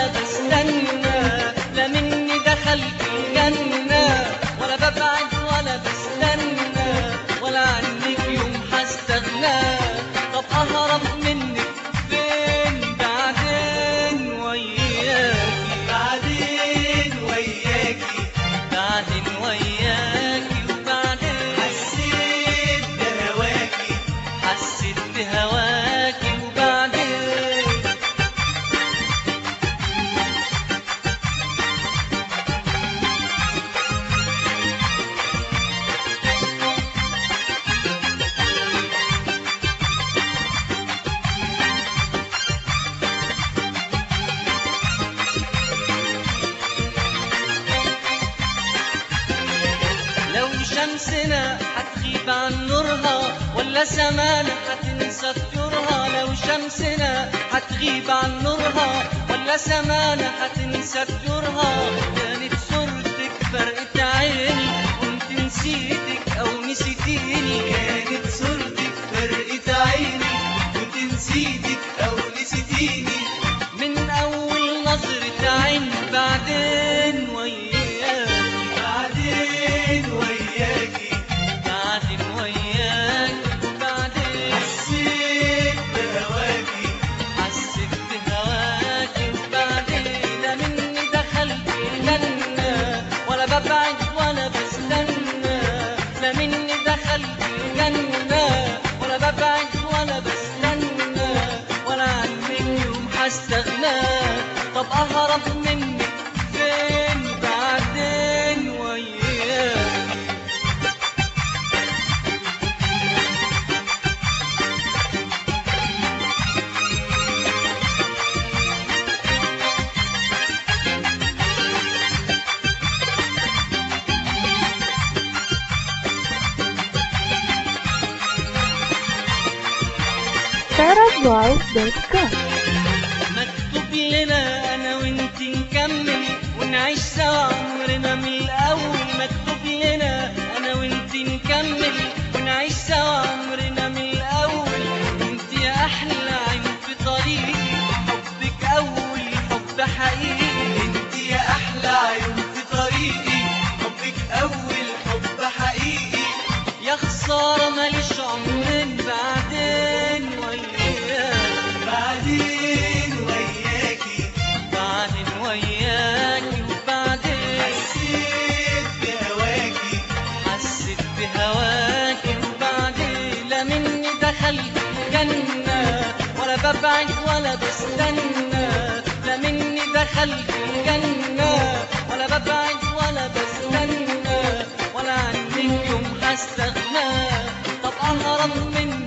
ولا بستنى، لا مني دخلت الجنة ولا ببعد ولا بستنى، ولا عنك يوم هستغنى. طب أهرب منك فين بعدين وياكي، بعدين وياكي، بعدين وياكي وبعدين حسيت بهواكي، حسيت بهواكي وبعدين. لو شمسنا هتغيب عن نورها ولا سمانا هتنسى طيورها، لو شمسنا هتغيب عن نورها ولا سمانا هتنسى طيورها. كانت صورتك فرقت عيني كنت نسيتك او نسيتيني، كانت صورتك فرقت عيني كنت نسيتك أو نسيتيني. من اول نظرة عين بعدين وياكي، بعدين وياكي، بعدين وياكي وبعدين حسيت بهواكي، حسيت بهواكي وبعدين. لا مني دخلت الجنة ولا ببعد ولا بستنى، لا مني دخلت الجنة ولا ببعد ولا بستنى، ولا عنك يوم هستغنى. طب أهرب منك فين بعدين وياكي. parasvoice.com. مكتوب لنا انا وانت نكمل ونعيش سوا عمرنا من الاول، مكتوب لنا انا وانت نكمل ونعيش سوا عمرنا من الاول. انت يا احلى عين في طريقي، حبك اول حب حقيقي. انت يا أحلى عيون في طريقي، حبك أول حب حقيقي. يا خسارة ماليش عمرين بعدين وياكي، بعدين وياكي، بعدين وياكي وبعدين حسيت بهواكي، حسيت بهواكي وبعدين. لا مني دخلت الجنة ولا ببعد ولا بستنى، لا مني دخلت الجنة ولا ببعد ولا بستنى، ولا عنك يوم هستغنى. طب أهرب منك